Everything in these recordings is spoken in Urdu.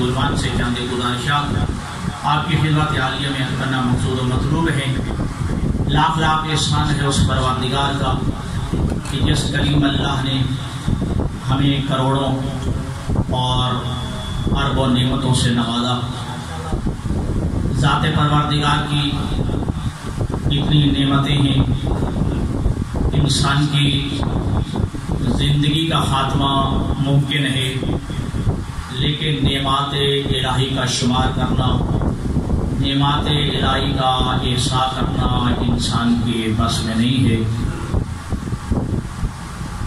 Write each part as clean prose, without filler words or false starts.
بزرگان سے چند گزارشات آپ کی خدمت عالیہ میں عرض کرنا مقصود و مطلوب ہے۔ لاکھ لاکھ احسان ہے اس پروردگار کا کہ جس کریم اللہ نے ہمیں کروڑوں اور اربوں نعمتوں سے نوازا۔ ذات پروردگار کی اتنی نعمتیں ہیں، انسان کی زندگی کا خاتمہ ممکن ہے، لیکن نعمات الہی کا شمار کرنا، نعمات الہی کا احساس کرنا انسان کے بس میں نہیں ہے۔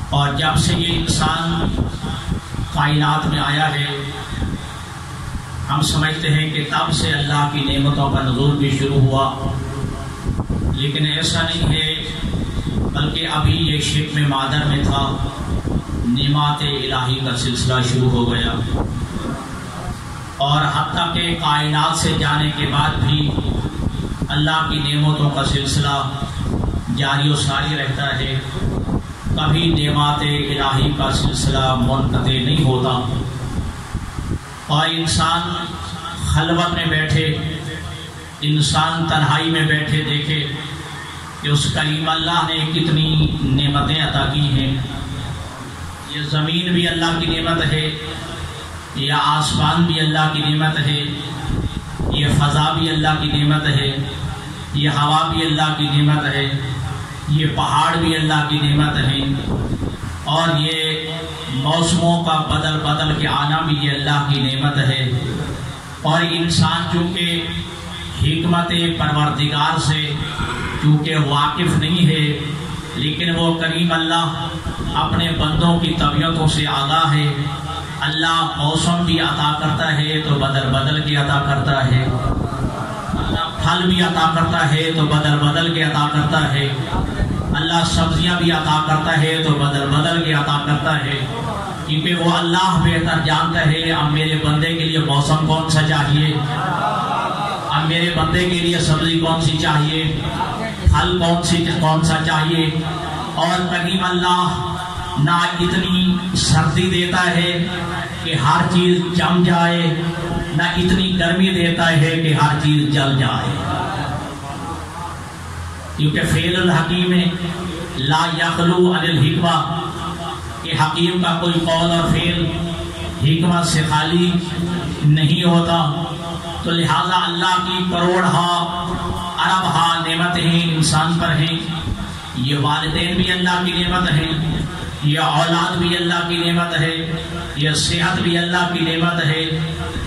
اور جب سے یہ انسان کائنات میں آیا ہے، ہم سمجھتے ہیں کہ تب سے اللہ کی نعمتوں کا نزول بھی شروع ہوا، لیکن ایسا نہیں ہے، بلکہ ابھی یہ شکم مادر میں تھا، نعمات الہی کا سلسلہ شروع ہو گیا، اور حتیٰ کہ کائنات سے جانے کے بعد بھی اللہ کی نعمتوں کا سلسلہ جاری و ساری رہتا ہے۔ کبھی نعمات الہی کا سلسلہ منقطع نہیں ہوتا، اور انسان خلوت میں بیٹھے، انسان تنہائی میں بیٹھے دیکھے کہ اس کریم اللہ نے کتنی نعمتیں عطا کی ہیں۔ یہ زمین بھی اللہ کی نعمت ہے، یہ آسمان بھی اللہ کی نعمت ہے، یہ فضا بھی اللہ کی نعمت ہے، یہ ہوا بھی اللہ کی نعمت ہے، یہ پہاڑ بھی اللہ کی نعمت ہے، اور یہ موسموں کا بدل بدل کے آنا بھی یہ اللہ کی نعمت ہے۔ اور انسان چونکہ حکمت پروردگار سے چونکہ واقف نہیں ہے، لیکن وہ کریم اللہ اپنے بندوں کی طبیعتوں سے آگاہ ہے۔ اللہ موسم بھی عطا کرتا ہے تو بدل بدل کے عطا کرتا ہے، اللہ پھل بھی عطا کرتا ہے تو بدل بدل کے عطا کرتا ہے، اللہ سبزیاں بھی عطا کرتا ہے تو بدل بدل کے عطا کرتا ہے، کیونکہ وہ اللہ بہتر جانتا ہے اب میرے بندے کے لیے موسم کون سا چاہیے، اب میرے بندے کے لیے سبزی کون سی چاہیے، پھل کون سا چاہیے۔ اور کریم اللہ نہ اتنی سردی دیتا ہے کہ ہر چیز جم جائے، نہ اتنی گرمی دیتا ہے کہ ہر چیز جل جائے، کیونکہ فعل الحکیم لا یخلو عن الحکمہ، کہ حکیم کا کوئی قول اور فعل حکمت سے خالی نہیں ہوتا۔ تو لہذا اللہ کی کروڑہا اربہا نعمتیں انسان پر ہیں۔ یہ والدین بھی اللہ کی نعمت ہیں، یہ اولاد بھی اللہ کی نعمت ہے، یہ صحت بھی اللہ کی نعمت ہے،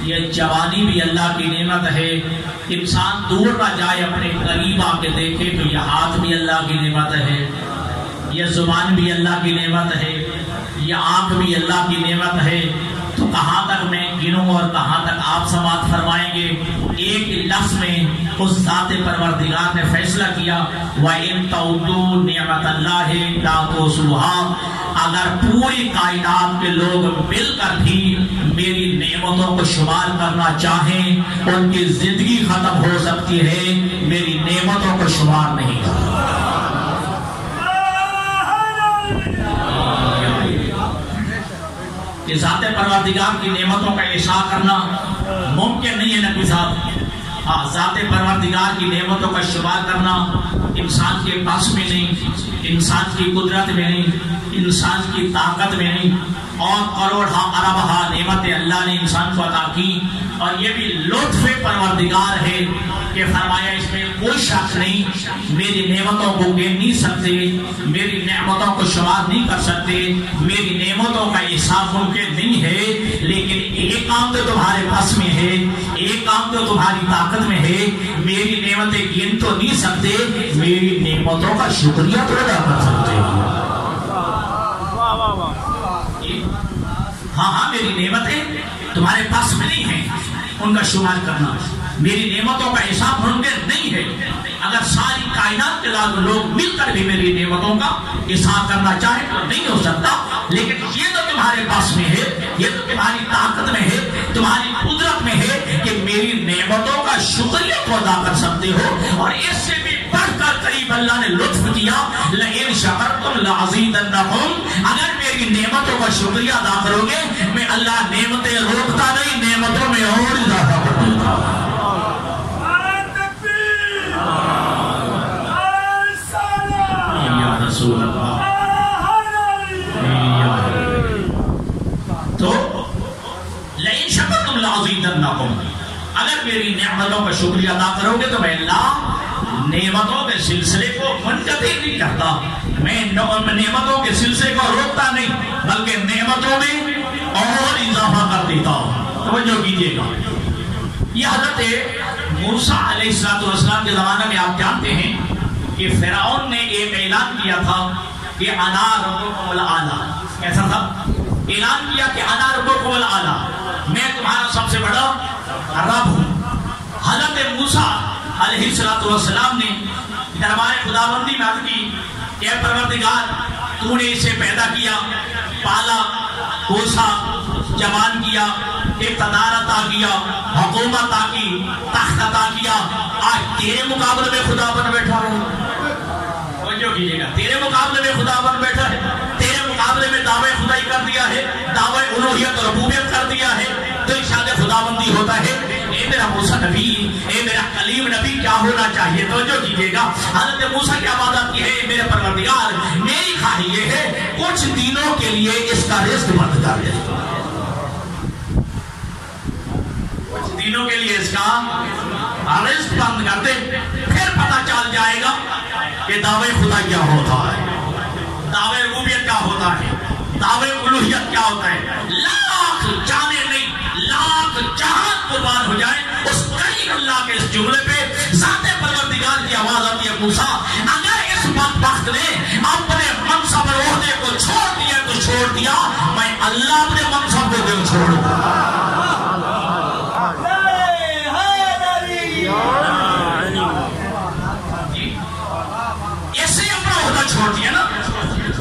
یہ جوانی بھی اللہ کی نعمت ہے۔ انسان دور نہ جائے، اپنے قریب آ کے دیکھے تو یہ ہاتھ بھی اللہ کی نعمت ہے، یہ زبان بھی اللہ کی نعمت ہے، یہ آنکھ بھی اللہ کی نعمت ہے۔ تو کہاں تک میں گنوں اور کہاں تک آپ سماعت فرمائیں گے؟ ایک لفظ میں اس ذات پروردگار نے فیصلہ کیا، وَإِن تَعُدُّوا نِعْمَتَ اللَّهِ لَا تُحْصُوهَا، اگر پوری کائنات کے لوگ مل کر بھی میری نعمتوں کو شمار کرنا چاہیں، ان کی زندگی ختم ہو سکتی ہے، میری نعمتوں کو شمار نہیں کرنا۔ کہ ذات پروردگار کی نعمتوں کا احساس کرنا ممکن نہیں ہے نبی صاحب۔ ذات پروردگار کی نعمتوں کا شمار کرنا انسان کے پاس میں نہیں، انسان کی قدرت میں نہیں، انسان کی طاقت میں نہیں، اور کروڑہا اربہا نعمتیں اللہ نے انسان کو عطا کی۔ اور یہ بھی لطف پروردگار ہے کہ فرمایا اس میں کوئی شک نہیں، میری نعمتوں کو گن نہیں سکتے، میری نعمتوں کو شمار نہیں کر سکتے، میری نعمتوں کا احساس ممکن نہیں ہے، لیکن ایک کام تو تمہارے پاس میں ہے، ایک کام تو تمہاری طاقت میں ہے، میری نعمتیں گن تو نہیں سکتے، میری نعمتوں کا شکریہ تو ادا کر سکتے ہو۔ ہاں میری نعمتیں تمہارے پاس میں نہیں ہیں، ان کا شمار کرنا، میری نعمتوں کا حساب ممکن نہیں ہے۔ اگر ساری کائنات کے لوگ مل کر بھی میری نعمتوں کا حساب کرنا چاہیں تو نہیں ہو سکتا، لیکن یہ تو تمہارے پاس میں ہے، یہ تو تمہاری طاقت میں ہے، تمہاری قدرت میں ہے کہ میری نعمتوں کا شکریہ تو ادا کر سکتے ہو۔ اور اس سے بھی بڑھ کر قریب اللہ نے لطف کیا، لئن شکرتم لأزیدنکم، اگر میری نعمتوں کا شکریہ ادا کرو گے، میں اللہ نعمتیں روکتا نہیں، نعمتوں میں لَأَزِيدَنَّكُمْ، اگر میری نعمتوں کا شکریہ ادا کرو گے تو میں اللہ نعمتوں کے سلسلے کو منقطع نہیں کرتا، میں نعمتوں کے سلسلے کو روکتا نہیں، بلکہ نعمتوں میں اور اضافہ کر دیتا ہوں۔ توجہ کیجئے گا، یہ حضرت موسیٰ علیہ السلام کے زمانے میں آپ جانتے ہیں کہ فرعون نے ایک اعلان کیا تھا کہ انا ربکم الاعلی، کیسا تھا؟ اعلان کیا کہ انا ربکم الاعلی، میں تمہارا سب سے بڑا رب ہوں۔ حضرت موسیٰ علیہ السلام نے دربار خداوندی میں عرض کی کہ اے پروردگار، تو نے اسے پیدا کیا، پالا، پوسا، جوان کیا، اقتدار عطا کیا، حکومت عطا کی، تخت عطا کیا، آج تیرے مقابلے میں خدا بن بیٹھا ہے۔ توجہ کیجئے گا، تیرے مقابلے میں خدا بن بیٹھا ہے، تیرے مقابلے میں دعوی خدائی کر دیا ہے، دعوی الوہیت اور ربوبیت کر دیا ہے، تو ارشاد خداوندی ہوتا ہے اے میرا موسیٰ نبی، اے میرا کلیم نبی کیا ہونا چاہیے؟ توجہ کیجئے گا، حضرت موسیٰ کیا بات آتی ہے؟ میرے پروردگار، میری خواہش یہ ہے کچھ دنوں کے لیے اس کا رزق بند کر دے، کچھ دنوں کے لیے اس کا رزق بند کر دے، پھر پتہ چل جائے گا کہ دعوی خدا کیا ہوتا ہے، دعوی ربوبیت کیا ہوتا ہے، دعوی الوہیت کیا ہوتا ہے۔ لاکھ جانے نہیں، لاکھ جہان قربان ہو جائے اس کریم اللہ کے اس جملے پہ ذات پروردگار کی آواز آتی ہے، موسیٰ اگر اس بدبخت نے اپنے منصب اور عہدے کو چھوڑ دیا تو چھوڑ دیا، میں اللہ اپنے منصب کو دل چھوڑ دوں۔ ایسے اپنا عہدہ چھوڑ دیا نا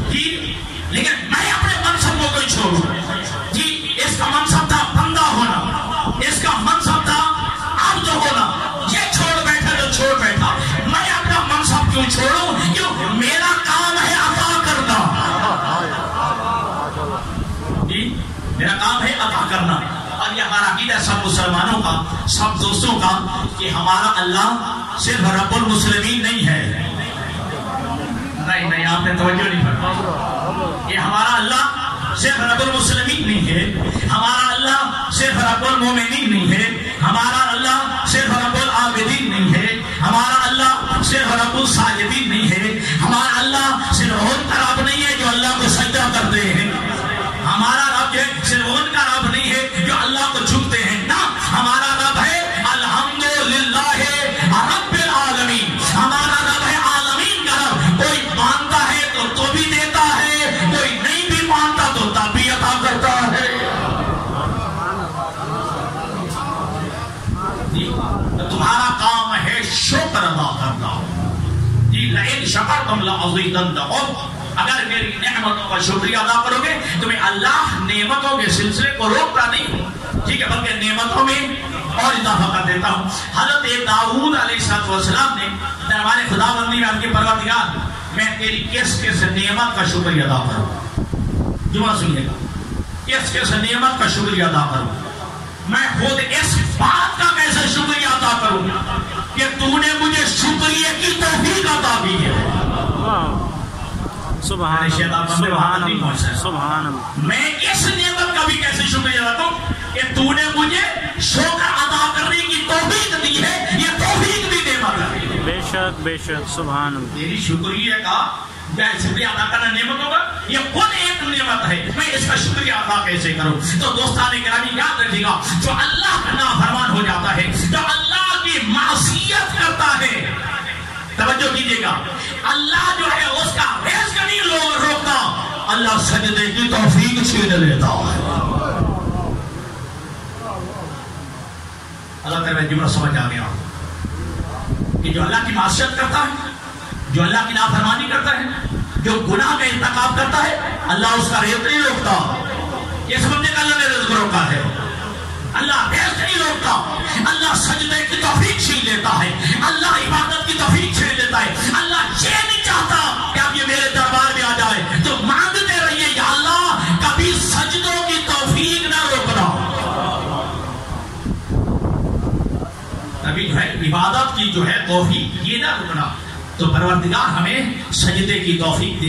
جی، لیکن میں اپنے منصب کو کوئی چھوڑوں جی، اس کا منصب تھا بندہ ہونا، اس کا منصب تھا عبد ہونا، یہ چھوڑ بیٹھا جو چھوڑ بیٹھا، میں اپنا منصب کیوں چھوڑوں؟ کیوں؟ میرا کام ہے عطا کرنا جی، میرا کام ہے عطا کرنا۔ اور یہ ہمارا عقیدہ ہے سب مسلمانوں کا، سب دوستوں کا، کہ ہمارا اللہ صرف رب المسلمین نہیں ہے، نہیں آپ نے توجہ نہیں فرمائی، یہ ہمارا اللہ صرف رب المسلمین نہیں ہے، ہمارا اللہ صرف رب المومنین نہیں ہے، ہمارا اللہ صرف رب العابدین نہیں ہے، ہمارا اللہ صرف رب الساجدین نہیں ہے، ہمارا اللہ صرف ان کا رب نہیں ہے جو اللہ کو سجدہ کرتے ہیں، ہمارا رب جو ہے صرف ان کا رب نہیں ہے جو اللہ کو جھکتے ہیں، نہ، ہمارا رب ہے الحمدللہ رب العالمین، ہمارا رب ہے عالمین کا رب، کوئی مانتا ہے تو بھی دیتا ہے، کوئی نہیں بھی مانتا تو تب بھی عطا کرتا ہے جی۔ تمہارا کام ہے شکر ادا کرنا جی، لئن شکرتم لأزیدنکم، اگر میری نعمتوں کا شکریہ ادا کرو گے تو میں اللہ نعمتوں کے سلسلے کو روکتا نہیں، ٹھیک ہے، بلکہ نعمتوں میں اور اضافہ کر دیتا ہوں۔ حضرت داؤد علیہ السلام نے دربار خداوندی میں کے پروردگار، میں تیری کس کس نعمت کا شکریہ ادا کروں؟ جملہ سنیے گا، کس کس نعمت کا شکریہ ادا کروں؟ میں خود اس بات کا کیسے شکریہ ادا کروں کہ تو نے مجھے شکریہ کی توفیق عطا کی ہے۔ سبحان اللہ، میں اس نعمت کا بھی کیسے شکریہ ادا کروں کہ تو نے مجھے شکر ادا کرنے کی توفیق دی ہے، یہ توفیق بھی نعمت ہے۔ بے شک بے شک، سبحان اللہ۔ تیری شکریہ کا شکریہ ادا کرنا نعمت ہوگا، یہ خود ایک نعمت ہے، میں اس کا شکریہ ادا کیسے کروں؟ تو دوستان گرامی یاد رکھیے گا، جو اللہ کا نافرمان ہو جاتا ہے، جو اللہ کی معصیت کرتا ہے، توجہ کیجئے گا، اللہ جو ہے اس کا رزق نہیں روکتا، اللہ سجدے کی توفیق چھین لیتا ہے۔ اللہ تعالیٰ جملہ سمجھ آ گیا کہ جو اللہ کی معصیت کرتا ہے، جو اللہ کی نافرمانی کرتا ہے، جو گناہ کا ارتکاب کرتا ہے، اللہ اس کا رزق نہیں روکتا۔ یہ سمجھنے کا اللہ نے رزق روکا ہے، اللہ رزق نہیں روکتا، اللہ سجدے کی توفیق چھین لیتا ہے، اللہ عبادت کی توفیق چھین لیتا ہے۔ اللہ یہ نہیں چاہتا کہ آپ یہ میرے دربار میں آ جائے تو مانگتے رہیے یا اللہ کبھی سجدوں کی توفیق نہ روکنا، کبھی جو ہے عبادت کی جو ہے توفیق یہ نہ روکنا۔ تو پروردگار ہمیں سجدے کی توفیق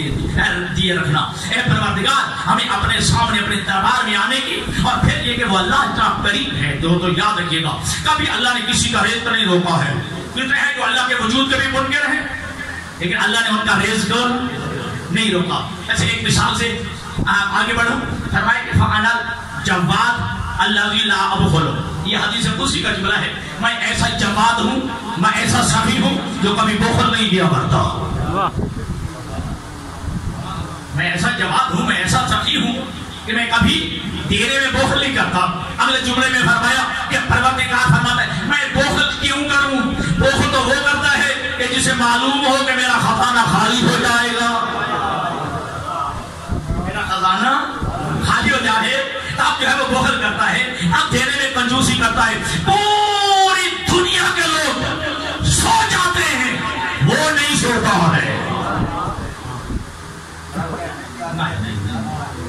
دیے رکھنا. اے پروردگار ہمیں اپنے سامنے اپنے دربار میں آنے کی، اور پھر یہ کہ وہ اللہ اتنا قریب ہے تو یاد رکھیے گا کبھی اللہ نے کسی کا رزق نہیں روکا ہے. کتنے ہیں جو اللہ کے وجود کے بھی منکر ہیں لیکن اللہ نے ان کا رزق نہیں روکا. ایسے ایک مثال سے آگے بڑھوں. فرمائے کہ فَأَنَا الْجَوَّادُ الَّذِي لَا أَبْخَلُ. یہ حدیث قدسی کا جملہ ہے. میں ایسا جواد ہوں، میں ایسا سخی ہوں جو کبھی بخل نہیں کیا کرتا. میں ایسا جواد ہوں، میں ایسا سخی ہوں کہ میں کبھی دینے میں بخل نہیں کرتا. اگلے جملے میں فرمایا کہ پروردگار فرماتا ہے میں بخل کیوں کروں؟ بخل تو وہ کرتا ہے کہ جسے معلوم ہو کہ میرا خزانہ خالی ہو جائے گا، میرا خزانہ خالی ہو جائے اب جو ہے وہ بخل کرتا ہے، اب دینے میں کنجوسی کرتا ہے. پوری دنیا کے لوگ سو جاتے ہیں، وہ نہیں سوتا ہے.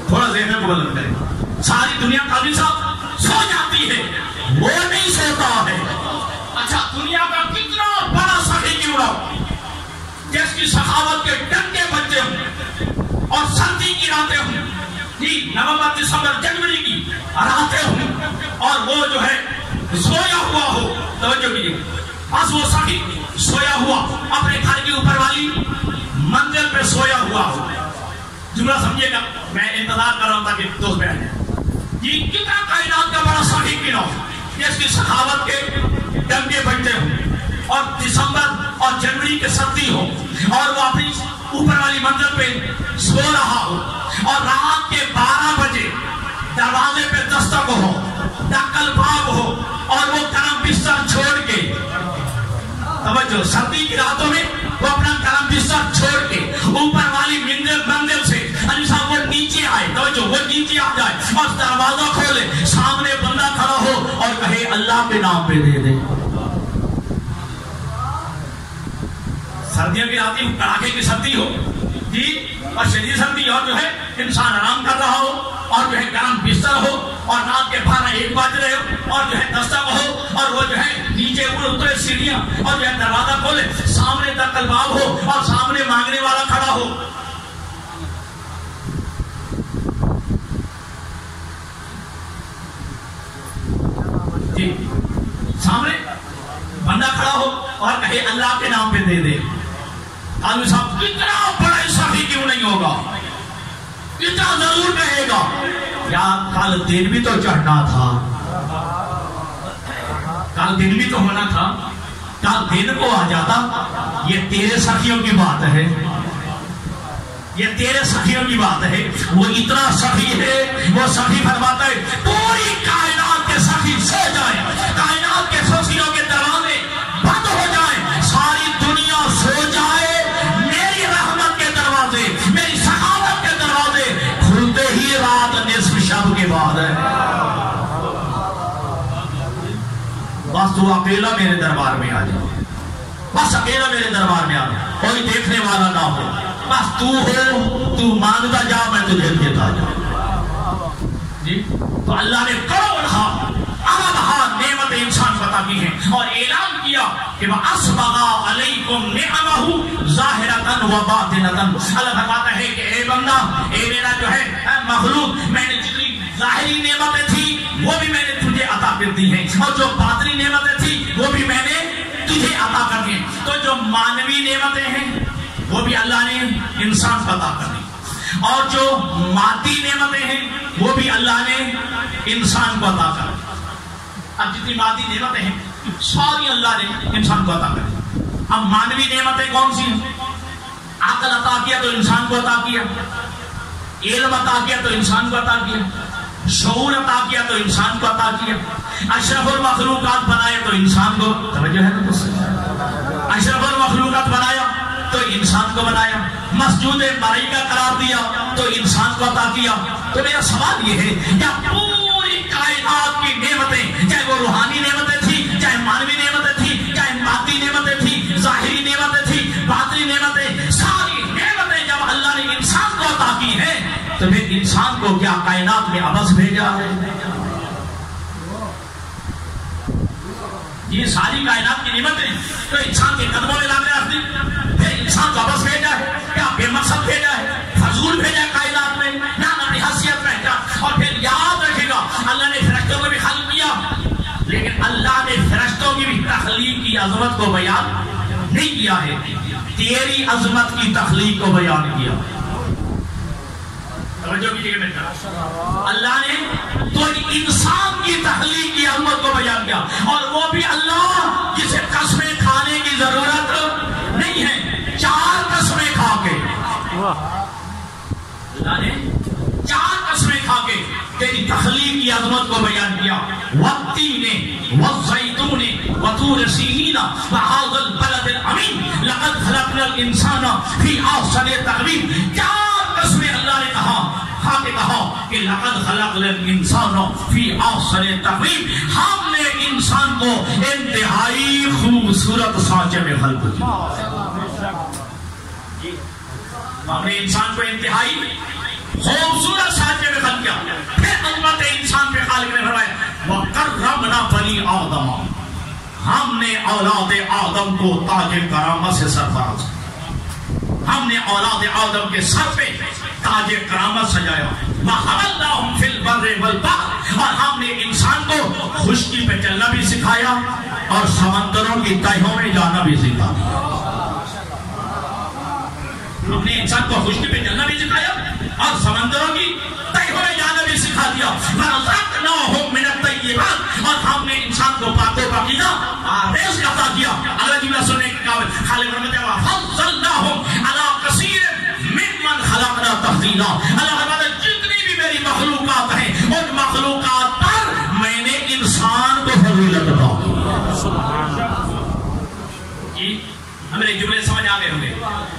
تھوڑا ذہن کو بلند کریں. ساری دنیا قاضی صاحب سو جاتی ہے، وہ نہیں سوتا ہے. اچھا دنیا کا کتنا بڑا سخی کیوں نہ ہو، جس کی سخاوت کے ڈنڈے بجتے ہوں اور سردی کی راتیں ہوں، نومبر دسمبر جنوری کی راتیں ہوں، اور وہ جو ہے سویا ہوا ہو. توجہ کیجیے، بس وہ سخی سویا ہوا اپنے گھر کی اوپر والی منزل پہ سویا ہوا ہو. جملہ سمجھے گا، میں انتظار کر رہا ہوں تاکہ دوست بیٹھ جائیں. یہ کتنا کائنات کا بڑا سخی کیوں نہ ہو جس کی سخاوت کے ڈنڈے بجتے ہوں اور دسمبر اور جنوری کے سردی ہو اور وہ اپنی اوپر والی منزل پہ سو رہا ہو، اور رات کے 12 بجے دروازے پہ دستک ہو، دکل باب ہو، اور وہ گرم بستر چھوڑ کے، توجہ سردی کی راتوں میں وہ اپنا گرم بستر چھوڑ کے اوپر والی منزل سے صاحب وہ نیچے آئے، توجہ وہ نیچے آ جائے اور دروازہ کھولے، سامنے بندہ کھڑا ہو اور کہے اللہ کے نام پہ دے دے. سردیوں کی راتیں کڑاکے کی سردی ہو جی، اور شدید سردی، اور جو ہے انسان آرام کر رہا ہو، اور جو ہے گرم بستر ہو، اور رات کے 12-1 بج رہے ہو، اور جو ہے دستک ہو، اور وہ جو ہے نیچے اترے سیڑھیاں، اور جو ہے دروازہ کھولے، سامنے دکل باب ہو اور سامنے مانگنے والا کھڑا ہو. جی سامنے بندہ کھڑا ہو اور کہے اللہ کے نام پہ دے دے. قاضی صاحب کتنا بڑا سخی کیوں نہیں ہوگا، کتنا ضرور کہے گا یا کل دن بھی تو چڑھنا تھا، کل دن بھی تو ہونا تھا، کل دن کو آ جاتا. یہ تیرے سخیوں کی بات ہے، یہ تیرے سخیوں کی بات ہے. وہ اتنا سخی ہے، وہ سخی فرماتا ہے پوری کائنات کے سخی سو جائیں، کائنات کے سخیوں کے دروازے بند ہو جائیں، ساری دنیا سو جائے، میری رحمت کے دروازے، میری سخاوت کے دروازے کھلتے ہی رات نصف شب کے بعد ہے. بس تو اکیلا میرے دربار میں آ جا، بس اکیلا میرے دربار میں آ جا، کوئی دیکھنے والا نہ ہو، بس تو ہو، تو مانگتا جا، میں تجھے دیتا جا. جی تو اللہ نے کروڑہا اربہا نعمت انسان کو عطا کی ہیں اور اعلان کیا کہ وَأَسْبَغَ عَلَيْكُمْ نِعَمَهُ ظَاهِرَةً وَبَاطِنَةً. اللہ فرماتا ہے کہ اے بندہ، اے میرا جو ہے مخلوق، میں نے جتنی ظاہری نعمتیں تھی وہ بھی میں نے تجھے عطا کر دی ہیں، اور جو باطنی نعمتیں تھی وہ بھی میں نے تجھے عطا کر دی. تو جو مانوی نعمتیں ہیں وہ بھی اللہ نے انسان کو عطا کر دی، اور جو مادی نعمتیں ہیں وہ بھی اللہ نے انسان کو عطا کر دی. اب جتنی مادی نعمتیں ہیں ساری اللہ نے انسان کو عطا کر دی. اب مانوی نعمتیں کون سی ہیں؟ عقل عطا کیا تو انسان کو عطا کیا، علم عطا کیا تو انسان کو عطا کیا، شعور عطا کیا تو انسان کو عطا کیا، اشرف المخلوقات بنائے تو انسان کو، توجہ ہے نا، اشرف المخلوقات بنایا تو انسان کو بنایا، مسجود ملائکہ قرار دیا تو انسان کو عطا کیا. تو میرا سوال یہ ہے کیا پوری کائنات کی نعمتیں، چاہے وہ روحانی نعمتیں تھی، چاہے مانوی نعمتیں تھی، چاہے مادی نعمتیں تھی، ظاہری نعمتیں تھی، باطنی نعمتیں، ساری نعمتیں جب اللہ نے انسان کو عطا کی ہیں تو پھر انسان کو کیا کائنات میں عبث بھیجا ہے؟ یہ ساری کائنات کی نعمتیں تو انسان کے قدموں میں لا کے رکھ دی، پھر انسان کو بس بھیجا ہے؟ کیا بے مقصد بھیجا ہے؟ فضول بھیجا ہے کائنات میں؟ نہ اپنی حیثیت رہتا. اور پھر یاد رکھے گا اللہ نے فرشتوں کو بھی خلق کیا، لیکن اللہ نے فرشتوں کی بھی تخلیق کی عظمت کو بیان نہیں کیا ہے، تیری عظمت کی تخلیق کو بیان کیا. توجہ کیجیے میری طرف. اللہ نے تو انسان کی تخلیق کی عظمت کو بیان کیا، اور وہ بھی اللہ جسے قسمیں کھانے کی ضرورت نہیں ہے، 4 قسمیں کھا کے. اللہ نے 4 قسمیں کھا کے تیری تخلیق کی عظمت کو بیان کیا. والتین والزیتون وطور سینین وہذا البلد الامین لقد خلقنا الانسان فی احسن تقویم. 4 قسمیں اللہ نے کہا کہ لقد خلقنا الانسان فی احسن تقویم. ہم نے انسان کو انتہائی خوبصورت سانچے میں خلق کیا. ہم نے انسان کو انتہائی خوبصورت سانچے میں خلق کیا. پھر عظمت انسان پہ خالق نے فرمایا وَقَرَّمْنَا بَنِي آدَمَ. ہم نے اولاد آدم کو تاج کرامت سے سرفراز کیا. ہم نے اولاد آدم کے سر پہ تاج کرامت سجایا. وَحَمَلْنَاهُمْ فِي الْبَرِّ وَالْبَحْرِ. اور ہم نے انسان کو خشکی پہ چلنا بھی سکھایا اور سمندروں کی تہوں میں جانا بھی سکھا دیا. ہم نے انسان کو خشکی پہ چلنا بھی سکھایا اور سمندروں کی تہوں میں جانا بھی سکھا دیا. وَرَزَقْنَاهُمْ مِنَ الطَّيِّبَاتِ. اور ہم نے انسان کو پاک و پاکیزہ رزق عطا کیا. اگلا جملہ سننے کے قابل خالق فرماتے ہیں وَفَضَّلْنَاهُمْ عَلَىٰ كَثِيرٍ مِّمَّنْ خَلَقْنَا تَفْضِيلًا. اللہ فرماتا ہے جتنی بھی میری مخلوقات ہیں ان مخلوقات پر میں نے انسان کو فضیلت عطا کی. ہمارے جملے سمجھ آ گئے ہوں گے.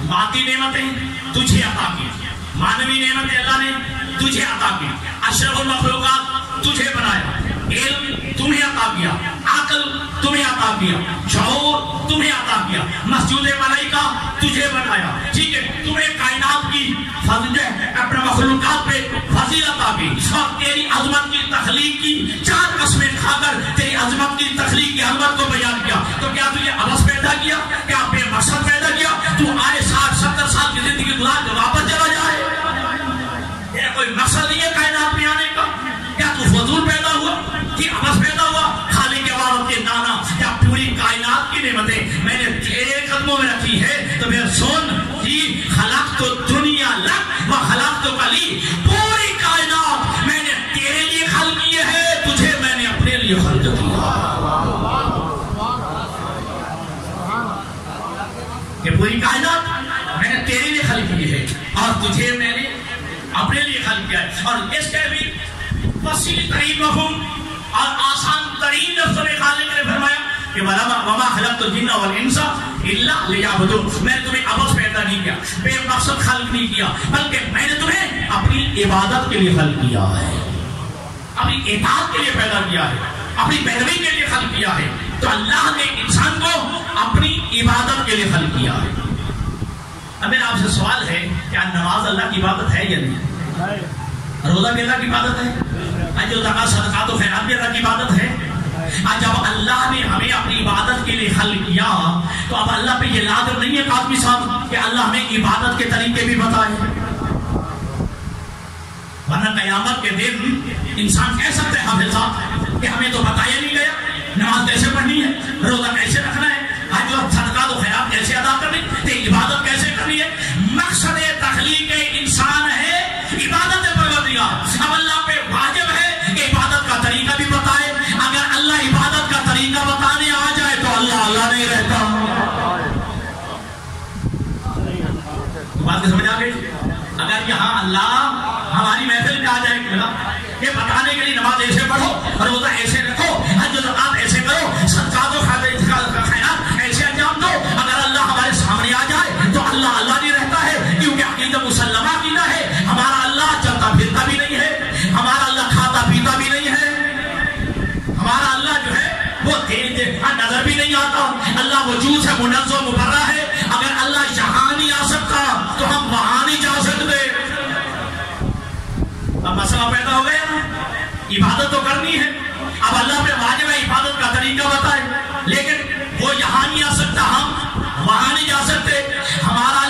باقی نعمتیں تجھے عطا کی، مانوی نعمتیں اللہ نے تجھے عطا کی. اشرف المخلوقات تجھے بنایا، علم تمہیں عطا کیا، عقل تمہیں عطا کیا، شعور تمہیں عطا کیا، مسجود ملائکہ تجھے بنایا. ٹھیک ہے، تمہیں کائنات کی اپنے مخلوقات پہ فضیلت عطا کی اور تیری عظمت کی تخلیق کی 4 قسمیں کھا کر تیری عظمت کی تخلیق کی عظمت کو بیان کیا. تو کیا تجھے عبث پیدا کیا؟ کیا بے مقصد پیدا کیا؟ تو آئے 60-70 سال کی زندگی گزار کے واپس چلا جائے؟ یہ کوئی مقصد نہیں ہے کائنات میں آنے کا. کیا تو فضول پیدا ہوا کہ عبث پیدا ہوا؟ خالق کے عبارت کے نانا یا پوری کائنات کی نعمتیں میں نے تیرے قدموں میں رکھی ہے. تو پھر سن کہ خلقت الدنیا لک و خلقتک لی. پوری کائنات میں نے تیرے لیے خلق کی ہے، تجھے میں نے اپنے لیے خلق کیا. کہ پوری کائنات میں نے تیرے لیے خلق کی ہے اور تجھے میں نے اپنے لیے خلق کیا ہے. اور اس کے بھی وسیع ترین مفہوم اور آسان ترین لفظ میں خالق نے فرمایا کہ وَمَا خَلَقْتُ الْجِنَّ وَالْإِنسَ إِلَّا لِيَعْبُدُونِ. میں نے تمہیں عبث پیدا نہیں کیا، بے مقصد خلق نہیں کیا، بلکہ میں نے تمہیں اپنی عبادت کے لیے خلق کیا ہے، اپنی اطاعت کے لیے پیدا کیا ہے، اپنی پیروی کے لیے خلق کیا ہے. تو اللہ نے انسان کو اپنی عبادت کے لیے خلق کیا ہے. اب میرا آپ سے سوال ہے، کیا نماز اللہ کی عبادت ہے یا نہیں؟ روزہ بھی اللہ کی عبادت ہے؟ جو زکوٰۃ صدقات و خیرات بھی اللہ کی عبادت ہے؟ جب اللہ نے ہمیں اپنی عبادت کے لیے خلق کیا تو اب اللہ پہ یہ لازم نہیں ہے آدمی صاحب کہ اللہ ہمیں عبادت کے طریقے بھی بتائے. ورنہ قیامت کے دن انسان کہہ سکتے ہیں حافظ صاحب کہ ہمیں تو بتایا نہیں گیا نماز کیسے پڑھنی ہے، روزہ کیسے رکھنا ہے، جو صدقات و خیرات کیسے ادا کرنی ہے، عبادت کیسے کرنی ہے. مقصد تخلیق انسان ہے عبادت پروردگار. اب اللہ پہ واجب ہے کہ عبادت کا طریقہ بھی بتائے. اگر اللہ عبادت کا طریقہ بتانے آ جائے تو اللہ نہیں رہتا. بات سمجھ آ گئی؟ اگر یہاں اللہ ہماری محفل میں آ جائے کہ بتانے کے لیے نماز ایسے پڑھو، روزہ ایسے رکھو، حج و زکات ایسے کرو، صدقات و خیرات ایسے انجام دو، اگر اللہ ہمارے سامنے آ جائے تو اللہ نہیں رہتا ہے. کیونکہ عقیدہ مسلمہ عقیدہ ہے. ہمارا اللہ چلتا پھرتا بھی نہیں ہے، ہمارا اللہ کھاتا پیتا بھی نہیں ہے، ہمارا اللہ جو ہے وہ نظر بھی نہیں آتا. اللہ وجود سے منزہ مبرہ ہے. اگر اللہ یہاں نہیں آ سکتا تو ہم وہاں نہیں جا سکتے. اب مسئلہ پیدا ہو گیا نا، عبادت تو کرنی ہے. اب اللہ پہ واجب ہے عبادت کا طریقہ بتائے، لیکن وہ یہاں نہیں آ سکتا، ہم وہاں نہیں جا سکتے. ہمارا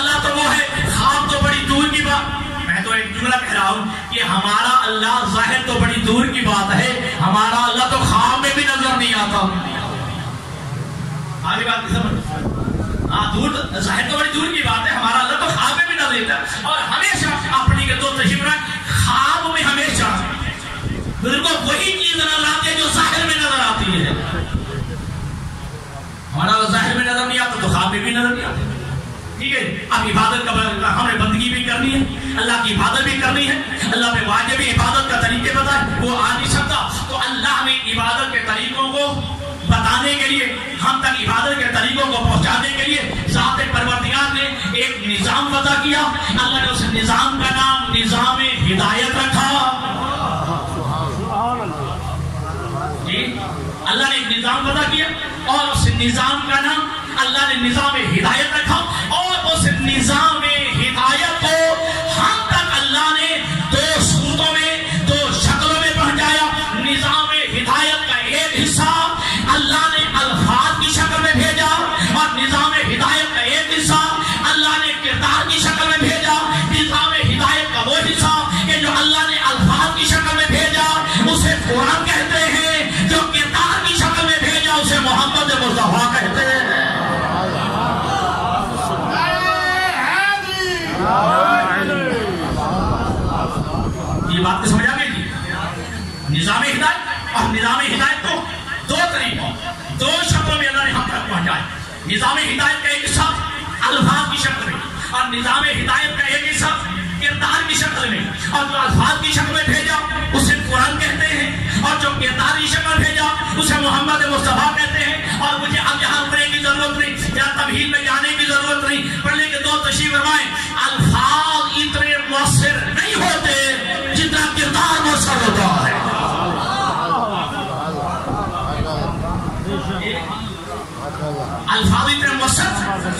آتا. آگے بات کی سمجھ. ہاں دور ظاہر تو بڑی دور کی بات ہے. ہمارا اللہ تو خواب میں بھی نظر دیتا ہے اور ہمیشہ اپنی کے دو تشریف خواب میں ہمیشہ بزرگوں وہی چیز نظر آتی ہے جو ظاہر میں نظر آتی ہے. ہمارا ظاہر میں نظر نہیں آتا تو خواب میں بھی نظر نہیں آتا. ٹھیک ہے. اب عبادت کا ہمیں بندگی بھی کرنی ہے, اللہ کی عبادت بھی کرنی ہے. اللہ میں واجب عبادت کا طریقے بتائے, وہ آ نہیں سکتا. تو اللہ نے عبادت کے طریقوں کو بتانے کے لیے, ہم تک عبادت کے طریقوں کو پہنچانے کے لیے ذات پروردگار نے ایک نظام وضع کیا. اللہ نے اس نظام کا نام نظام ہدایت رکھا. جی اللہ نے ایک نظام وضع کیا اور اس نظام کا نام اللہ نے نظام ہدایت رکھا. اور اس نظام ہدایت کو ہم تک اللہ نے دو صورتوں میں, دو شکلوں میں پہنچایا. نظام ہدایت کا ایک حصہ اللہ نے الفاظ کی شکل میں بھیجا اور نظام ہدایت کا ایک حصہ اللہ نے کردار کی شکل میں بھیجا. نظام ہدایت کا وہ حصہ کہ جو اللہ نے الفاظ کی شکل میں بھیجا اسے قرآن کہتے ہیں, جو کردار کی شکل میں بھیجا اسے محمد مصطفیٰ کہتے ہیں. یہ بات کو سمجھ آ گئی جی. نظام ہدایت اور نظام ہدایت کو دو طریقوں, دو شکلوں میں اللہ نے ہم تک پہنچایا. نظام ہدایت کا ایک حصہ الفاظ کی شکل میں اور نظام ہدایت کا ایک حصہ کردار کی شکل میں. اور جو الفاظ کی شکل میں بھیجا اسے قرآن کہتے ہیں اور جو کردار کی شکل بھیجا اسے محمد مصطفیٰ کہتے ہیں. اور مجھے اب یہاں پڑھنے کی ضرورت نہیں یا تمہید میں جانے کی ضرورت نہیں, پڑھنے کے دو تشریف فرمائیں. الفاظ اتنے مؤثر نہیں ہوتے جتنا کردار مؤثر ہوتا ہے. الفاظ اتنے مؤثر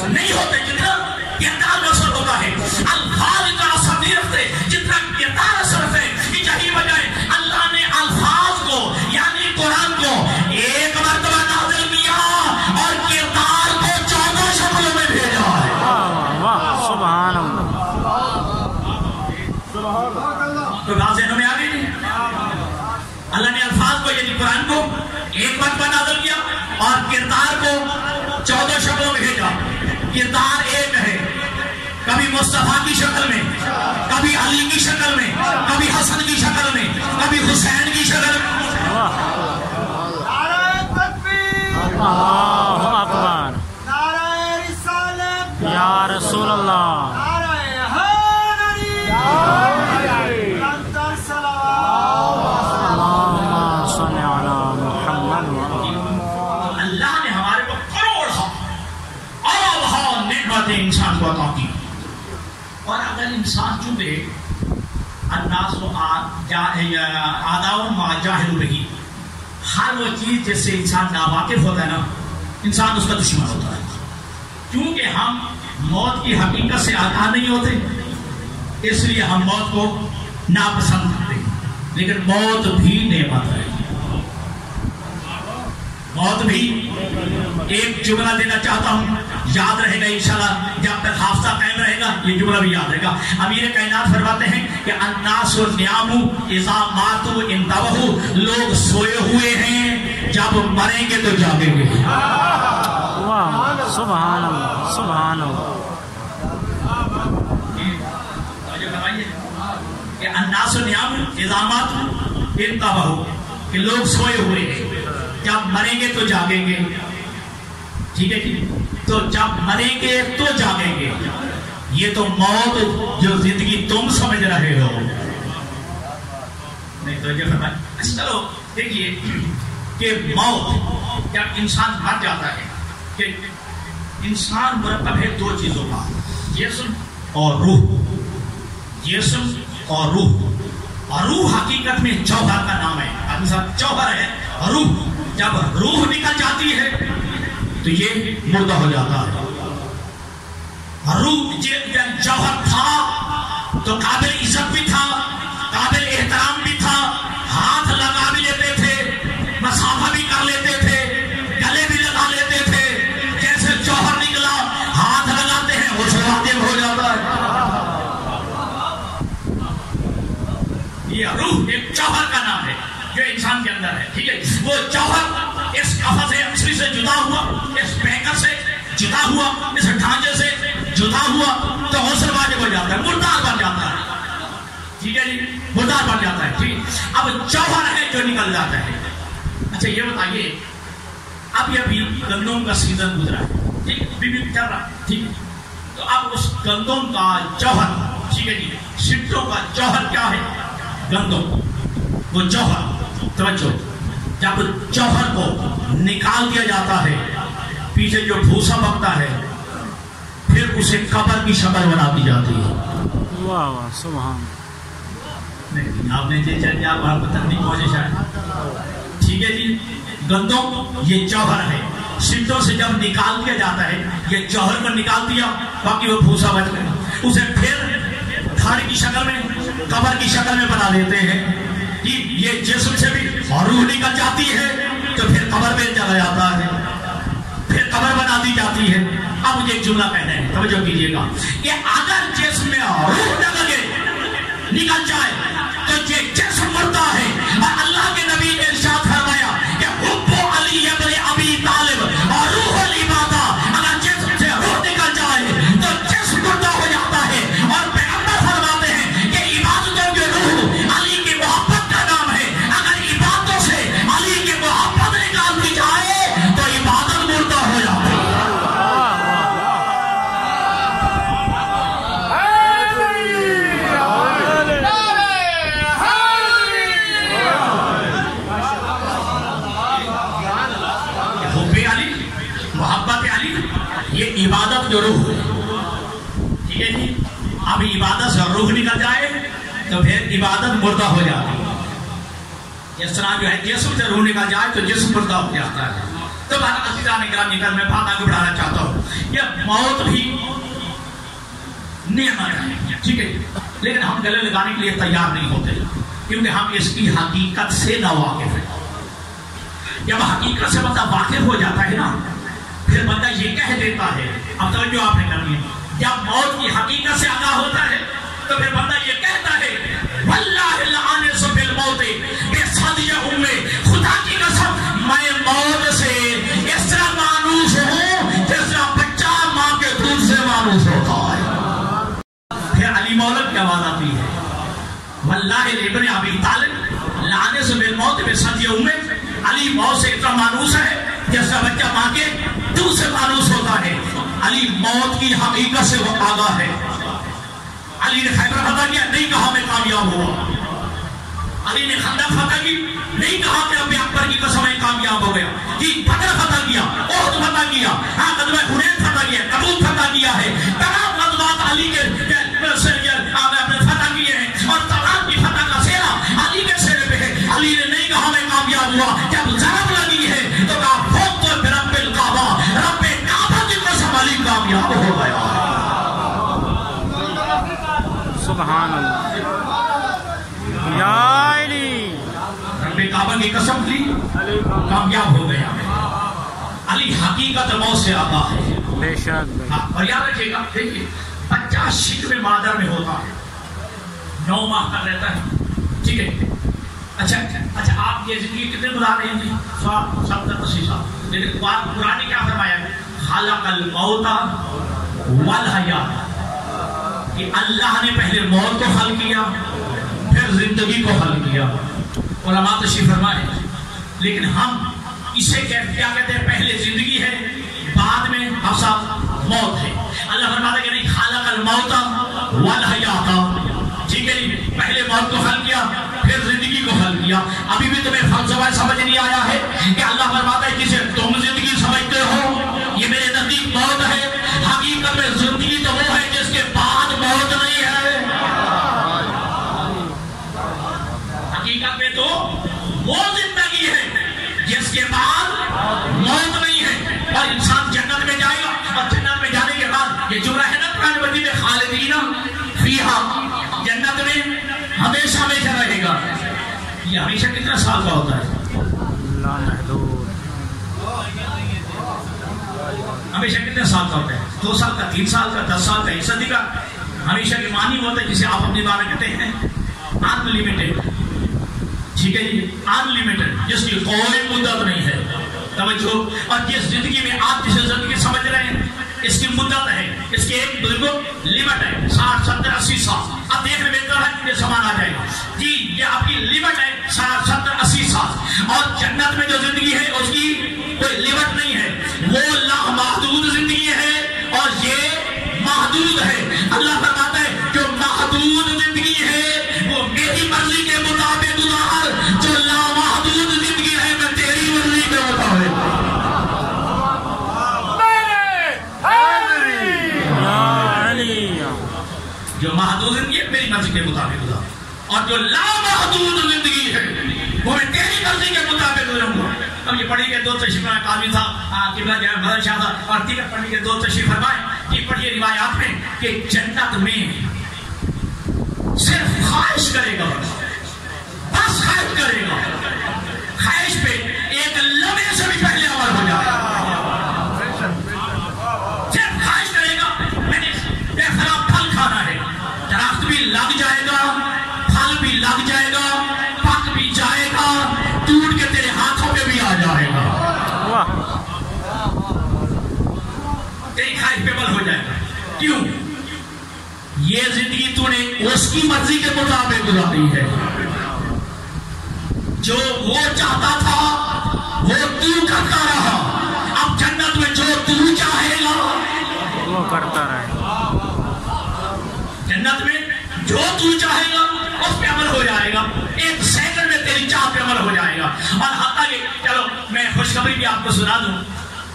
نہیں ہوتے جتنا کردار مؤثر ہوتا ہے. الفاظ اتنا اثر نہیں رکھتے جتنا کردار اثر رکھتے ہیں. یہی وجہ ہے اللہ نے الفاظ کو یعنی قرآن کو ایک مرتبہ نازل کیا اور کردار کو 14 شکلوں میں بھیجا ہے. سبحان اللہ. تو بات ذہنوں میں آ گئی نہیں. اللہ نے الفاظ کو یعنی قرآن کو ایک مرتبہ نازل کیا اور کردار کو 14 شکلوں میں بھیجا. کردار ایک ہے, کبھی مصطفیٰ کی شکل میں, کبھی علی کی شکل میں, کبھی حسن کی شکل میں, کبھی حسین کی شکل میں. اللہ اکبر. یا رسول اللہ. اللہ نے ہمارے کو کروڑ نعمت انسان کو عطا کی. اور اگر انسان چونکہ الناس آداؤ ما جاہل بہی, ہر وہ چیز جس سے انسان ناواقف ہوتا ہے نا, انسان اس کا دشمن ہوتا ہے. کیونکہ ہم موت کی حقیقت سے آگاہ نہیں ہوتے اس لیے ہم موت کو ناپسند کرتے ہیں. لیکن موت بھی نعمت ہے. موت بھی ایک جملہ دینا چاہتا ہوں, یاد رہے گا انشاءاللہ جب تک حافظہ قائم رہے گا یہ جملہ بھی یاد رہے گا. امیر کائنات فرماتے ہیں کہ الناس والنعام اذا ماتوا انتبہوا, لوگ سوئے ہوئے ہیں جب مریں گے تو جاگیں گے. سبحان اللہ سبحان اللہ. کہ الناس والنعام اذا ماتوا انتبہوا, کہ لوگ سوئے ہوئے ہیں جب مریں گے تو جاگیں گے. ٹھیک ہے جی. تو جب مریں گے تو جاگیں گے. یہ تو موت جو زندگی تم سمجھ رہے ہو نہیں تو یہ فرمائے. چلو دیکھیے کہ موت جب انسان مر جاتا ہے کہ انسان مرکب ہے دو چیزوں کا, جسم اور روح. جسم اور روح. اور روح حقیقت میں جوہر کا نام ہے. آدمی صاحب جوہر ہے. روح جب روح نکل جاتی ہے تو یہ مردہ ہو جاتا ہے. روح جوہر تھا تو قابل عزت بھی تھا, قابل احترام بھی تھا, ہاتھ لگا بھی لیتے تھے, مسافہ بھی کر لیتے تھے, گلے بھی لگا لیتے تھے. جیسے جوہر نکلا ہاتھ لگاتے ہیں وہ واجب ہو جاتا ہے. یہ روح ایک جوہر کا نام ہے جو انسان کے اندر ہے. ٹھیک ہے. وہ جوہر اس لفظ اصلی سے جدا ہوا، اس پیکر سے جدا ہوا، اس ڈھانچے سے جدا ہوا تو غسل واجب ہو جاتا ہے، مردار بن جاتا ہے. ٹھیک ہے جی، مردار بن جاتا ہے. ٹھیک، اب جوہر ہے جو نکل جاتا ہے. اچھا یہ بتائیے، اب یہ ابھی گندم کا سیزن گزرا ہے، ٹھیک، ابھی بھی چل رہا ہے. ٹھیک، تو اب اس گندم کا جوہر، ٹھیک ہے جی، سٹوں کا جوہر کیا ہے؟ گندم. وہ جوہر، توجہ، جب جوہر کو نکال دیا جاتا ہے، پیچھے جو بھوسا بکتا ہے، پھر اسے قبر کی شکل بنا دی جاتی ہے. واہ واہ سبحان. آپ نے یہ چل آپ تک نہیں پہنچے شاید. ٹھیک ہے جی، گندم یہ جوہر ہے، سٹوں سے جب نکال دیا جاتا ہے، یہ جوہر کو نکال دیا، باقی وہ بھوسا بچ گیا، اسے پھر دھاڑ کی شکل میں، قبر کی شکل میں بنا دیتے ہیں. یہ جسم سے بھی روح نکل جاتی ہے تو پھر قبر میں چلا جاتا ہے، پھر قبر بنا دی جاتی ہے. اب مجھے ایک جملہ کہنا ہے، توجہ کیجیے گا، کہ اگر جسم میں روح نہ لگے، نکل جائے تو یہ جسم مرتا ہے. اور اللہ کے نبی نے ارشاد فرمایا کہ حب علی ابن ابی طالب اور روح العبادہ، اگر جسم سے روح نکل جائے تو جسم مردہ ہو جاتا ہے. اور پیغمبر فرماتے ہیں کہ عبادتوں کے روح علی کی محبت کا نام ہے. اگر عبادتوں سے علی کی محبت نکال دی جائے تو عبادت مردہ ہو جاتی ہے. یہ عبادت جو روح ہے، ٹھیک ہے جی. اب عبادت سے روح نکل جائے تو پھر عبادت مردہ ہو جاتی ہے. جس طرح جو ہے جسم سے روح نکل جائے تو جسم مردہ ہو جاتا ہے. تو عزیزان کرام، میں بات آگے بڑھانا چاہتا ہوں. یہ موت بھی نعمت ہے، ٹھیک ہے، لیکن ہم گلے لگانے کے لیے تیار نہیں ہوتے کیونکہ ہم اس کی حقیقت سے نا واقف ہیں. جب حقیقت سے بندہ واقف ہو جاتا ہے نا، پھر بندہ یہ کہہ دیتا ہے، اب توجہ آپ نے کرنی ہے، جب موت کی حقیقت سے آگاہ ہوتا ہے تو پھر بندہ یہ کہتا ہے واللہ لعنت بالموت بصدیہم، خدا کی قسم میں موت سے اس طرح مانوس ہوں جس طرح بچہ ماں کے دودھ سے مانوس ہوتا ہے. پھر علی مولد کی آواز آتی ہے واللہ ابن ابی طالب لعنت بالموت بصدیہم، علی موت سے اتنا مانوس ہے جیسا بچہ ماں کے دودھ سے مانوس ہوتا ہے. علی موت کی حقیقت سے وہ آگاہ ہے. علی نے خیبر فتح کیا، نہیں کہا میں کامیاب ہوا. علی نے خندق فتح کی، نہیں کہا کہ رب اکبر کی قسم میں کامیاب ہو گیا. جی بدر فتح کیا، احد فتح کیا، ہاں غزوہ حنین فتح کیا، تبوک فتح کیا ہے. تمام غزوات علی کے فتح کیے ہیں اور تمام کی فتح کا سہرا علی کے سہرے پہ ہے. علی نے نہیں کہا میں کامیاب ہوا، جب ضرب لگی ہے تو کہا فوت برب الکعبہ، رب کعبہ کی قسم علی کامیاب ہو گیا. سبحان اللہ. یا علی، رب کعبہ کی قسم لی، کامیاب ہو گیا. علی حقیقت موت سے آگاہ ہے. بے شک. اور یاد رکھیے گا، دیکھیے بچہ شکم مادر میں ہوتا ہے، 9 ماہ کا رہتا ہے، ٹھیک ہے. اچھا آپ یہ زندگی کتنے گزار رہے ہیں جی؟ 70-80 سال. لیکن قرآن نے کیا فرمایا ہے؟ خلق الموت والحیات، کہ اللہ نے پہلے موت کو خلق کیا پھر زندگی کو خلق کیا. علماء تشریف فرمائے. لیکن ہم اسے کیا کہتے ہیں؟ پہلے زندگی ہے، بعد میں افسا موت ہے. اللہ فرماتا ہے کہ نہیں، خلق الموت والحیات، ٹھیک ہے جی، پہلے موت کو خلق کیا پھر زندگی کو خلق کیا. ابھی بھی تمہیں فلسفہ سمجھ نہیں آیا ہے کہ اللہ فرماتا ہے جسے تم زندگی سمجھتے ہو یہ میرے نزدیک موت ہے، حقیقت میں زندگی تو وہ ہے جس کے بعد موت نہیں ہے. حقیقت میں تو وہ زندگی ہے جس کے بعد موت نہیں ہے. اور انسان جنت میں جائے گا اور جنت میں جانے کے بعد یہ جملہ ہے نا قرآن مجید میں، خالدین فیہا، جنت میں ہمیشہ ہمیشہ رہے گا. یہ ہمیشہ کتنا سال کا ہوتا ہے؟ ہمیشہ کتنے سال کا ہوتا ہے؟ 2 سال کا، 3 سال کا، 10 سال کا، 1 صدی کا. ہمیشہ کی معنی ہوتا ہے جسے آپ اپنی بارے کہتے ہیں انلمیٹڈ. ٹھیک ہے جی، انلمیٹڈ، جس کی کوئی مدت نہیں ہے. توجہ. اور جس زندگی میں آپ جسے زندگی سمجھ رہے ہیں اس کی مدت ہے, اس کی ایک بالکل لمٹ ہے 60 70 80 سال. اب دیکھنے میں اتنا ہے کہ سامان آ جائے گا جی, یہ آپ کی لمٹ ہے 60 70 80 سال. اور جنت میں جو زندگی ہے اس کی کوئی لمٹ نہیں ہے, وہ لامحدود زندگی ہے اور یہ محدود ہے. اللہ فرماتا ہے جو محدود زندگی ہے وہ میری مرضی کے مطابق گزار, جو لامحدود زندگی ہے میں تیری مرضی کے مطابق. جو محدود زندگی ہے میری مرضی کے مطابق گزار, اور جو لامحدود زندگی ہے وہ میں تیری مرضی کے مطابق گزاروں گا. اب یہ پڑھی کے دو تشریف فرمائے قاضی تھا, قبلہ جو ہے بدر شاہ تھا, اور دیگر پڑھی کے دو تشریف فرمائے کہ پڑھیے روایات میں کہ جنت میں صرف خواہش کرے گا, بس خواہش کرے گا, خواہش پہ ایک لمحے سے بھی پہلے عمل ہو جائے گا. صرف خواہش کرے گا میں نے بے خراب پھل کھانا ہے, درخت بھی لگ جائے گا, پھل بھی لگ جائے گا, پک بھی جائے گا, ٹوٹ کے تیرے ہاتھوں پہ بھی آ جائے گا, تیری خواہش پہ عمل ہو جائے گا. کیوں؟ یہ زندگی تو نے اس کی مرضی کے مطابق گزاری ہے. جو وہ چاہتا تھا وہ تو کرتا رہا, اب جنت میں جو تو چاہے گا وہ کرتا رہے. جنت میں جو تو چاہے گا اس پہ عمل ہو جائے گا, ایک سیکنڈ میں تیری چاہ پہ عمل ہو جائے گا. اور حتیٰ کہ چلو میں خوشخبری بھی آپ کو سنا دوں.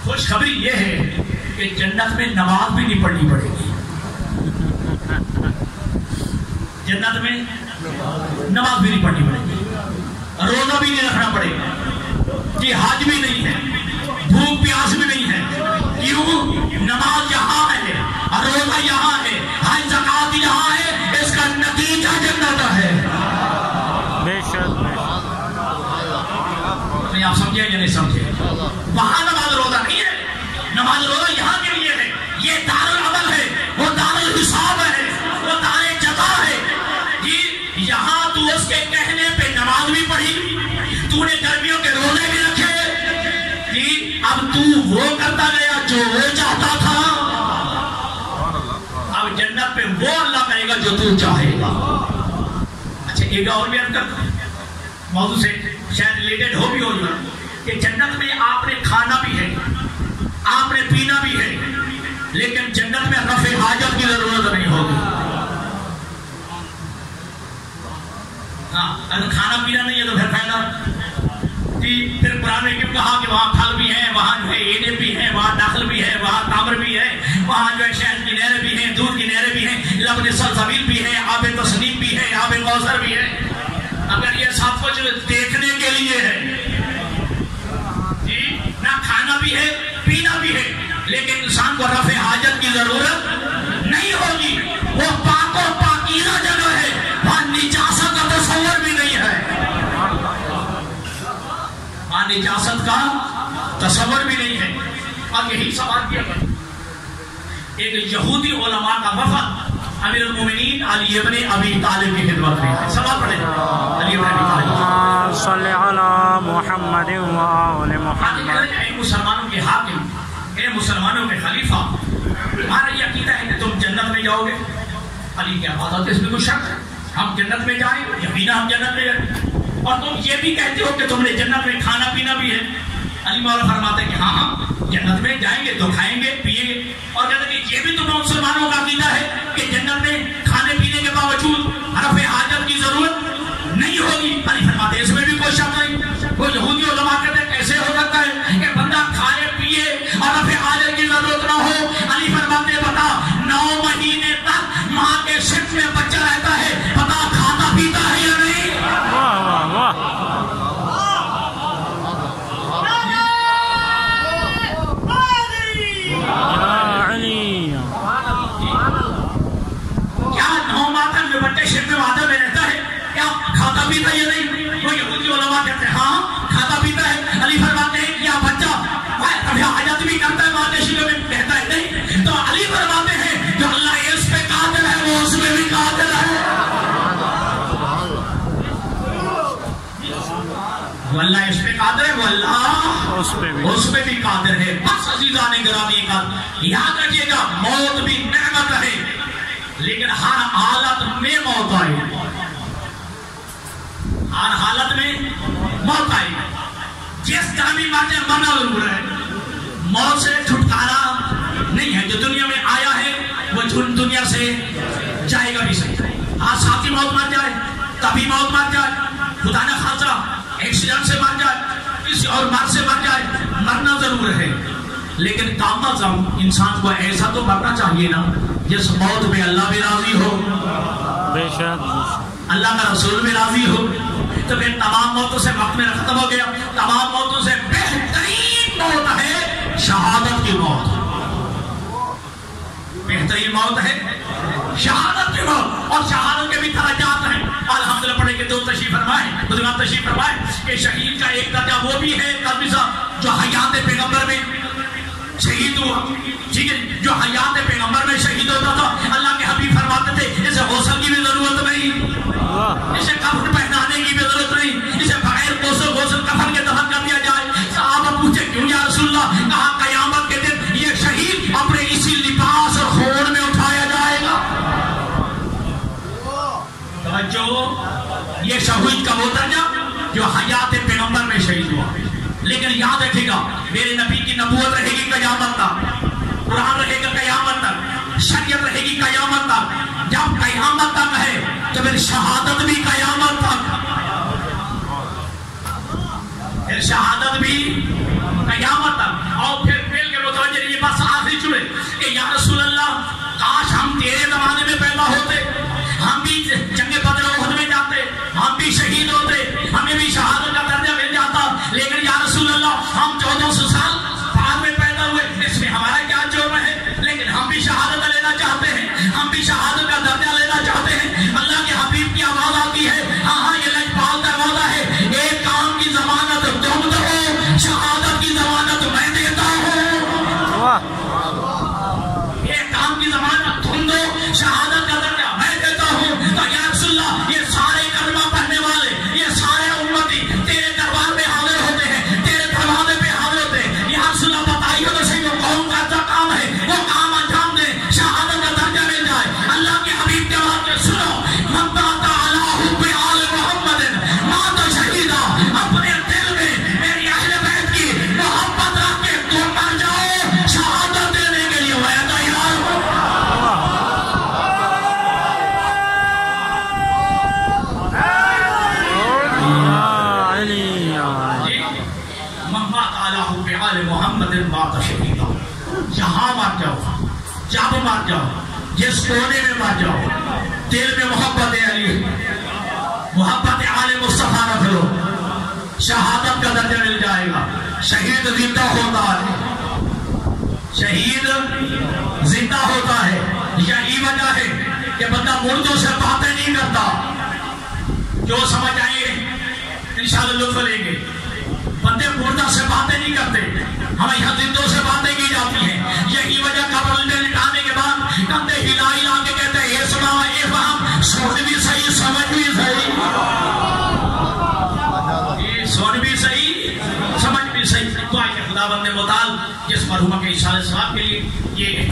خوشخبری یہ ہے کہ جنت میں نماز بھی نہیں پڑھنی پڑے گی. جنت میں نماز بھی نہیں پڑھنی پڑے گی, روزہ بھی نہیں رکھنا پڑے گا جی, حج بھی نہیں ہے, بھوک پیاس بھی نہیں ہے. کیوں؟ نماز یہاں ہے, روزہ یہاں ہے, حج زکات یہاں ہے, اس کا نتیجہ جنت ہے. بے شک نہیں آپ سمجھے یا نہیں سمجھے؟ وہاں نماز روزہ نہیں ہے, نماز روزہ یہاں کے لیے ہے. یہ دار العمل ہے, وہ دار الحساب ہے, وہ دار جزا ہے جی. یہاں تو اس کے کہنے پہ نماز بھی پڑھی, تو نے گرمیوں کے روزے بھی رکھے جی, اب تو وہ کرتا گیا جو وہ چاہتا تھا. اب جنت پہ وہ اللہ کرے گا جو تو چاہے گا. اچھا ایک اور بھی کرتا موضوع سے شاید ریلیٹڈ ہو بھی ہوگا کہ جنت میں آپ نے کھانا بھی ہے, آپ نے پینا بھی ہے, لیکن جنت میں رفع حاجت کی ضرورت نہیں ہوگی. ہاں اگر کھانا پینا نہیں ہے تو پھر فائدہ جی. پھر قرآن نے کیوں کہا کہ وہاں پھل بھی ہیں, وہاں جو ہے اینے بھی ہیں, وہاں نخل بھی ہے, وہاں تمر بھی ہے, وہاں جو ہے شہد کی نہریں بھی ہیں, دودھ کی نہریں بھی ہیں, لبن سلسبیل بھی ہے, آب تسنیم بھی ہے, آب کوثر بھی ہے. اگر یہ سب کچھ دیکھنے کے لیے ہے جی, نہ کھانا بھی ہے پینا بھی ہے, لیکن انسان کو رفع حاجت کی ضرورت نہیں ہوگی. وہ پاک و پاکیزہ جگہ ہے, وہاں نجاست کا تصور بھی نہیں ہے, وہاں نجاست کا تصور بھی نہیں ہے. اور یہی سوال کیا گیا ایک یہودی علماء کا وفد امیر المومنین علی ابن ابی طالب کی خدمت میں ہے. سوال پڑھیں علی ابن ابی طالب صلی علی محمد و آل محمد. اے مسلمانوں کے حاکم, اے مسلمانوں کے خلیفہ, تمہارا یہ عقیدہ ہے کہ تم جنت میں جاؤ گے؟ علی کیا بات ہے, اس میں کوئی شک ہے؟ ہم جنت میں جائیں, یقینا ہم جنت میں جائیں. اور تم یہ بھی کہتے ہو کہ تم نے جنت میں کھانا پینا بھی ہے. علی مولا فرماتے ہیں کہ ہاں ہم جنت میں جائیں گے تو کھائیں گے پیئیں گے. اور کہتے ہیں کہ یہ بھی تمہیں مسلمانوں کا عقیدہ ہے کہ جنت میں کھانے پینے کے باوجود رفع حاجت کی ضرورت نہیں ہوگی. علی فرماتے ہیں اس میں بھی کوئی شک نہیں. وہ یہودی علماء کہتے ہیں کیسے ہو سکتا ہے کہ بندہ کھائے پیے اور رفع حاجت کی ضرورت نہ ہو؟ علی فرماتے ہیں بتا 9 مہینے تک ماں کے شک میں بچہ رہتا ہے, بتا کھاتا پیتا ہے یا نہیں؟ واہ واہ کیا اس پہ بھی قادر ہے. بس عزیزان گرامی کا یاد رکھیے گا، موت بھی نعمت ہے لیکن ہر حالت میں موت آئے، ہر حالت میں موت آئے. جس طرح بھی مرنا ضرور ہے. موت سے چھٹکارا نہیں ہے. جو دنیا میں آیا ہے وہ دنیا سے جائے گا بھی صحیح. آج ساتھی موت مر جائے، کبھی موت مر جائے، خدا نہ خاصا ایکسیڈنٹ سے مر جائے، کسی اور مرض سے مر جائے، مرنا ضرور ہے لیکن کم از کم انسان کو ایسا تو مرنا چاہیے نا جس موت میں اللہ بھی راضی ہو، بے شک اللہ کا رسول بھی راضی ہو. تو پھر تمام موتوں سے وقت میں ختم ہو گیا. تمام موتوں سے بہترین موت ہے شہادت کی موت. بہترین موت ہے شہادت کی موت. اور شہادت کے بھی درجات ہیں. الحمدللہ پڑھے کہ دو تشریف فرمائے، بزرگان تشریف فرمائے کہ شہید کا ایک درجہ وہ بھی ہے جو حیات پیغمبر میں شہید ہوا. ٹھیک ہے، جو حیات پیغمبر میں شہید ہوتا تھا اللہ کے حبیب فرماتے تھے اسے غسل کی بھی ضرورت نہیں، اسے کفن پہنانے کی بھی ضرورت نہیں، اسے بغیر غسل کفن کے دفن کر دیا جائے. صحابہ پوچھے کیوں یا رسول اللہ؟ کہا قیامت کے دن یہ شہید اپنے اسی لباس اور خون میں اٹھایا جائے گا. توجہ، یہ شہید کا وہ درجہ جو حیات پیغمبر میں شہید ہوا. لیکن یاد رکھے گا میرے نبی کی نبوت رہے گی قیامت تک، قرآن رہے گا قیامت تک، شریعت رہے گی قیامت تک. جب قیامت تک ہے تو پھر شہادت بھی قیامت تک، پھر شہادت بھی قیامت تک. اور پھر دل کے متوجہ یہ بس آخری چلے کہ یا رسول اللہ کاش ہم تیرے زمانے میں پیدا ہوتے، ہم بھی جنگ بدر و احد میں جاتے، ہم بھی شہید ہوتے، ہمیں بھی شہادت کا درجہ مل جاتا. لیکن یا رسول اللہ ہم 1400 سال بعد میں پیدا ہوئے، اس میں ہمارا کیا جرم ہے؟ لیکن ہم بھی شہادت لینا چاہتے ہیں، ہم بھی شہادت کا درجہ لینا چاہتے ہیں. اللہ کے حبیب کی آواز آتی ہے، ہاں یہ لجپال دروازہ ہے، ایک کام کی ضمانت تم دو، شہادت کی ضمانت میں دیتا ہوں. ایک کام کی ضمانت تم دو، شہادت کا درجہ میں دیتا ہوں. تو یا رسول اللہ یہ سارے کلمہ پڑھنے والے، یہ سارے امتی تیرے دربار میں حاضر ہوتے ہیں، تیرے دروازے پہ حاضر ہوتے ہیں. یا رسول اللہ بتائیے تو صحیح وہ قوم کا جو کام ہے وہ کام انجام دے، شہادت کا درجہ مل جائے. اللہ کے حبیب کے بات میں سنو، من مات علی حب آل محمد مات شہیدا. اپنے دل میں میری اہل بیت کی محبت رکھ کے تم مر جاؤ شہادت دینے کے لیے میں تیار ہوں. محمد بات شہیدہ. جہاں مر جاؤ، جب مر جاؤ، جس کونے میں مر جاؤ، دل میں محبت علی، محبت آل مصطفیٰ رکھ لو، شہادت کا درجہ مل جائے گا. شہید زندہ ہوتا ہے، شہید زندہ ہوتا ہے. یہی وجہ ہے کہ بندہ مردوں سے باتیں نہیں کرتا. جو سمجھ آئیں گے انشاءاللہ لطف لیں گے. بندے مردہ سے باتیں نہیں کرتے، ہمیں یہاں زندوں سے باتیں کی جاتی ہیں. یہی وجہ قبر میں لٹانے کے بعد کندھے ہلا ہلا کے کہتے ہیں یہ سنا یہ فہم، سن بھی صحیح سمجھ بھی صحیح، یہ سن بھی صحیح سمجھ بھی صحیح. تو آئیے خداوند متعال جس مرحومہ کے اشارے ثواب کے لیے یہ